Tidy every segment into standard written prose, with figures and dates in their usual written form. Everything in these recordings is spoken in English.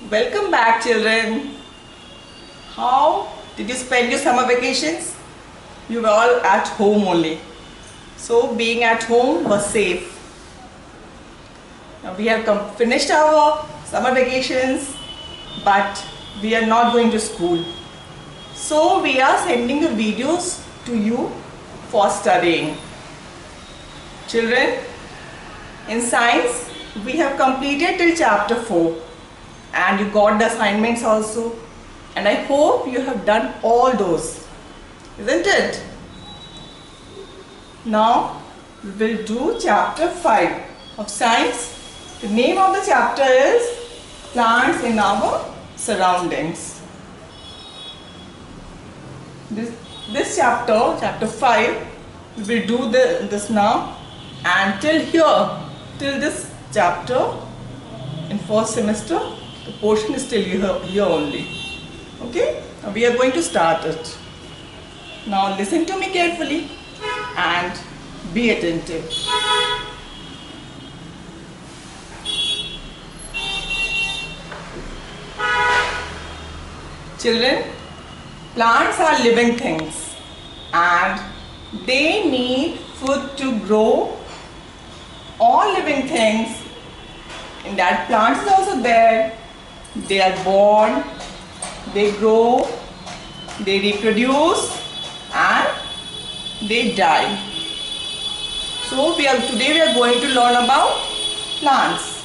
Welcome back, children. How did you spend your summer vacations? You were all at home only. So being at home was safe. Now we have finished our summer vacations, but we are not going to school. So we are sending the videos to you for studying. Children, in science, we have completed till chapter 4. And you got the assignments also, and I hope you have done all those, isn't it? Now we will do chapter 5 of science. The name of the chapter is Plants in Our Surroundings. This chapter 5, we will do this now, and till this chapter in first semester, the portion is still here only. Okay? Now we are going to start it. Now listen to me carefully and be attentive. Children, plants are living things and they need food to grow. All living things, in that plants is also there. They are born, they grow, they reproduce and they die. So today we are going to learn about plants.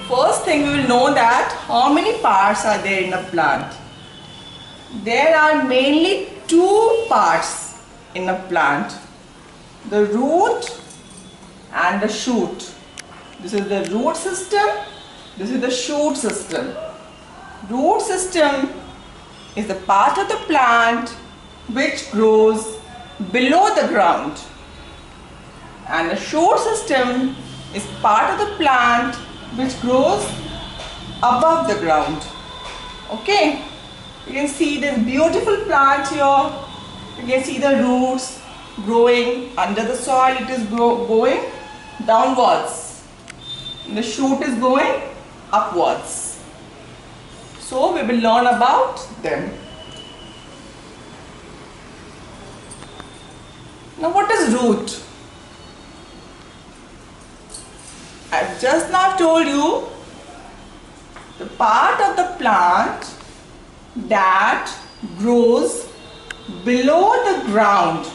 First thing we will know that how many parts are there in a plant. There are mainly 2 parts in a plant. The root and the shoot. This is the root system, this is the shoot system. Root system is the part of the plant which grows below the ground, and the shoot system is part of the plant which grows above the ground. Okay, you can see this beautiful plant here. You can see the roots growing under the soil. It is going downwards. The shoot is going upwards. So we will learn about them. Now what is root? I just now told you the part of the plant that grows below the ground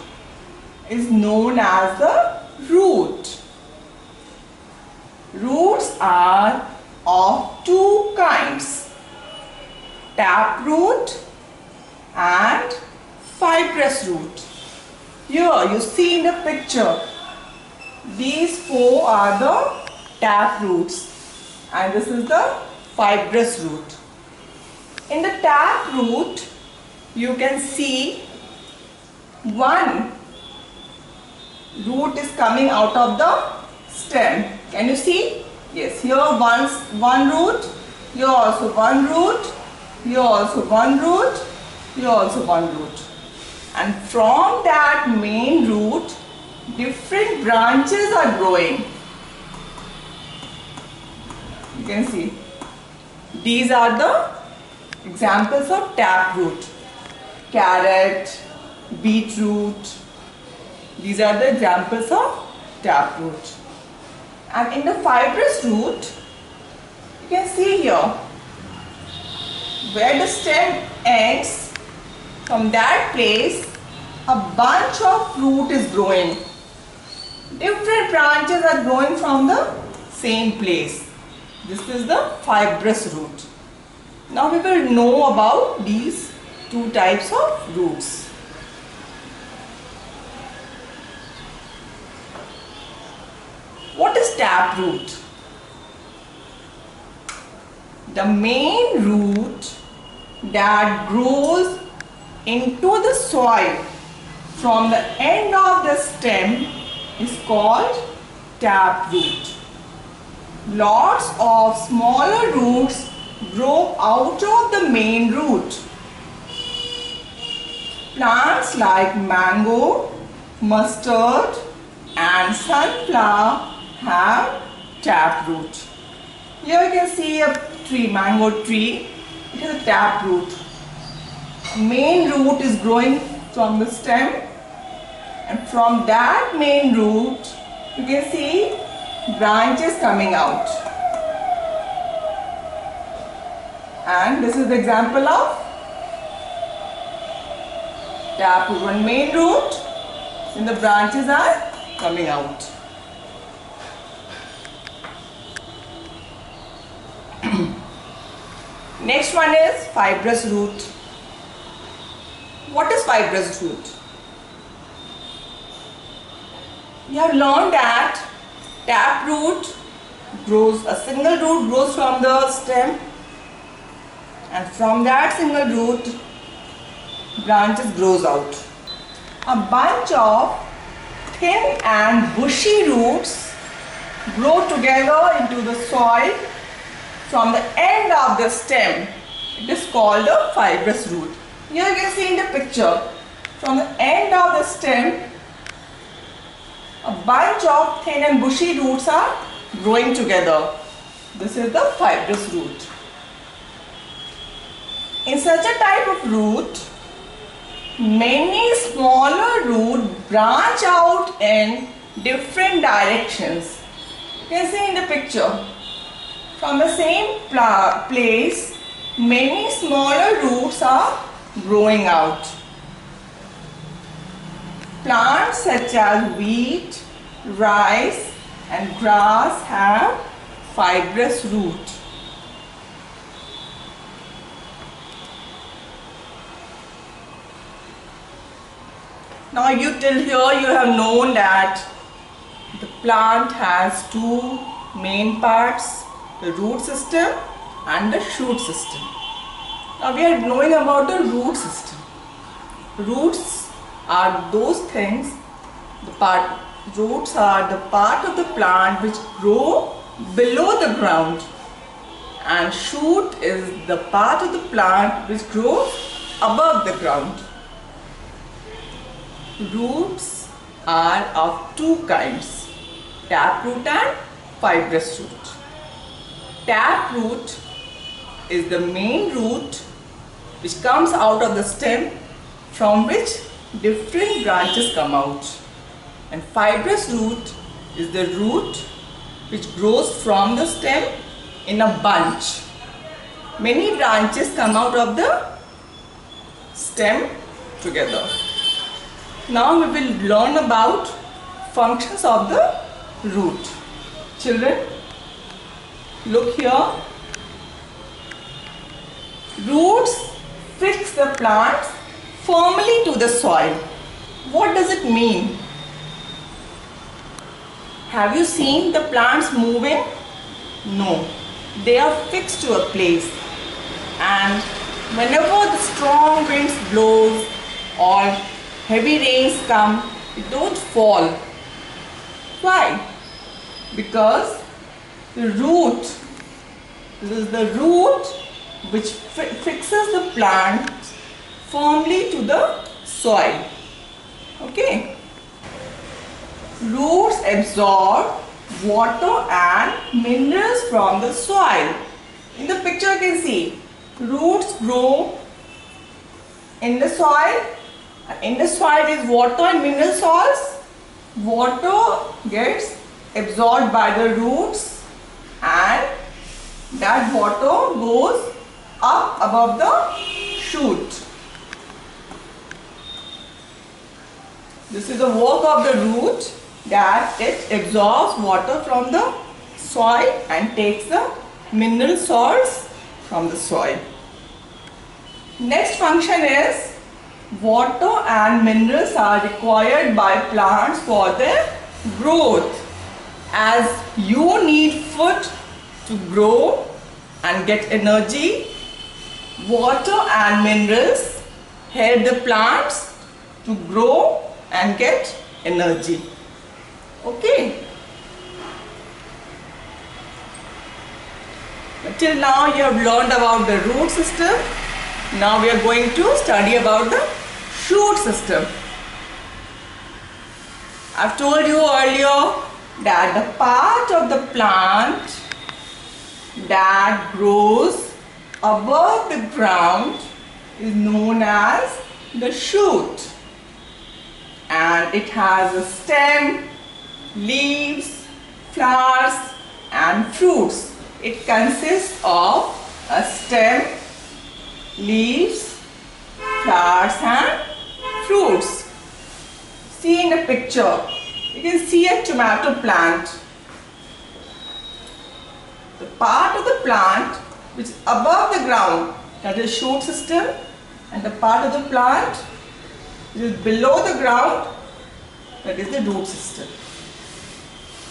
is known as the root. Roots are of 2 kinds, taproot and fibrous root. Here you see in the picture, these 4 are the taproots and this is the fibrous root. In the taproot, you can see one root is coming out of the stem. Can you see? Yes, here one root, here also one root, here also one root, here also one root. And from that main root, different branches are growing. You can see. These are the examples of taproot. Carrot, beetroot. These are the examples of taproot. And in the fibrous root, you can see here, where the stem ends, from that place, a bunch of root is growing. Different branches are growing from the same place. This is the fibrous root. Now we will know about these 2 types of roots. What is taproot? The main root that grows into the soil from the end of the stem is called taproot. Lots of smaller roots grow out of the main root. Plants like mango, mustard and sunflower have tap root. Here you can see a tree, mango tree. It is a tap root. Main root is growing from the stem, and from that main root you can see branches coming out. And this is the example of tap root. One main root, and the branches are coming out. Next one is fibrous root. What is fibrous root? You have learned that tap root grows, a single root grows from the stem, and from that single root branches grows out. A bunch of thin and bushy roots grow together into the soil from the end of the stem. It is called a fibrous root. Here you can see in the picture, from the end of the stem, a bunch of thin and bushy roots are growing together. This is the fibrous root. In such a type of root, many smaller roots branch out in different directions. You can see in the picture, from the same place, many smaller roots are growing out. Plants such as wheat, rice and grass have fibrous root. Now till here you have known that the plant has two main parts, the root system and the shoot system. Now we are knowing about the root system. Roots are those things, roots are the part of the plant which grow below the ground, and shoot is the part of the plant which grows above the ground. Roots are of two kinds, tap root and fibrous root. Tap root is the main root which comes out of the stem, from which different branches come out. And fibrous root is the root which grows from the stem in a bunch. Many branches come out of the stem together. Now we will learn about functions of the root. Children, look here. Roots fix the plants firmly to the soil. What does it mean? Have you seen the plants moving? No. They are fixed to a place, and whenever the strong winds blows or heavy rains come, it don't fall. Why? Because the root, this is the root which fixes the plant firmly to the soil. Okay. Roots absorb water and minerals from the soil. In the picture you can see roots grow in the soil. In the soil is water and mineral salts. Water gets absorbed by the roots, and that water goes up above the shoot. This is the work of the root, that it absorbs water from the soil and takes the mineral salts from the soil. Next function is water and minerals are required by plants for their growth. As you need food to grow and get energy, water and minerals help the plants to grow and get energy. Okay. Till now you have learned about the root system. Now we are going to study about the shoot system. I've told you earlier that the part of the plant that grows above the ground is known as the shoot, and it has a stem, leaves, flowers and fruits. It consists of a stem, leaves, flowers and fruits. See in the picture, you can see a tomato plant. The part of the plant which is above the ground, that is shoot system, and the part of the plant which is below the ground, that is the root system.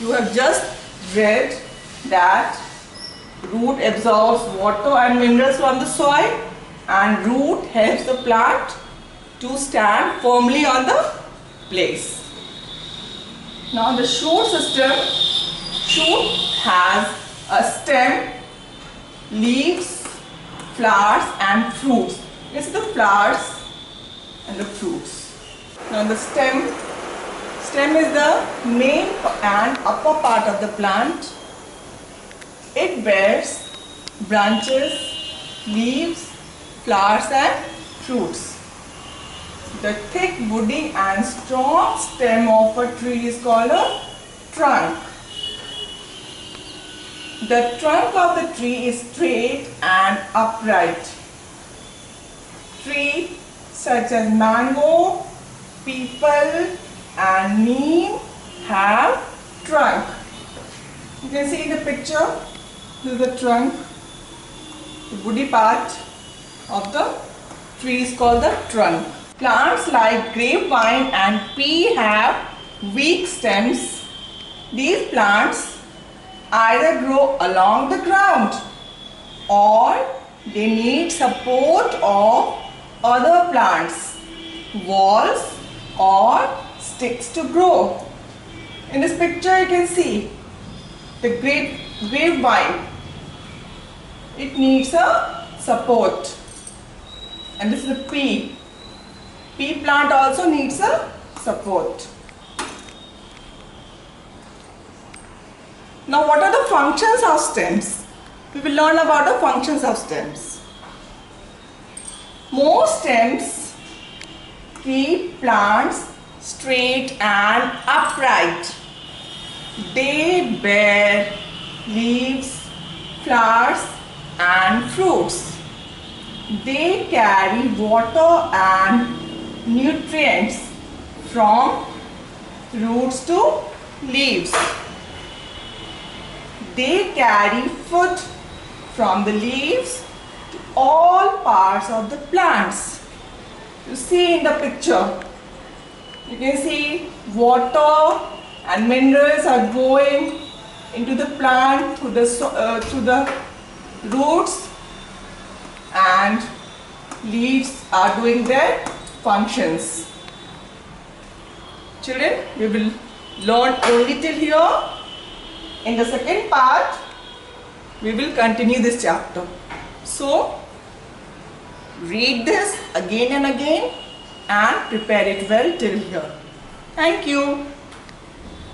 You have just read that root absorbs water and minerals from the soil, and root helps the plant to stand firmly on the place. Now the shoot system, shoot has a stem, leaves, flowers and fruits. This is the flowers and the fruits. Now the stem is the main and upper part of the plant. It bears branches, leaves, flowers and fruits. The thick, woody and strong stem of a tree is called a trunk. The trunk of the tree is straight and upright. Trees such as mango, peepal and neem have trunk. You can see in the picture, this is the trunk. The woody part of the tree is called the trunk. Plants like grapevine and pea have weak stems. These plants either grow along the ground or they need support of other plants, walls or sticks to grow. In this picture you can see the grapevine. It needs a support. And this is the pea. Pea plant also needs a support. Now what are the functions of stems? We will learn about the functions of stems. Most stems keep plants straight and upright. They bear leaves, flowers and fruits. They carry water and nutrients from roots to leaves. They carry food from the leaves to all parts of the plants. You see in the picture, you can see water and minerals are going into the plant through the roots, and leaves are doing their functions. Children, we will learn only till here. In the second part, we will continue this chapter. So, read this again and again and prepare it well till here. Thank you.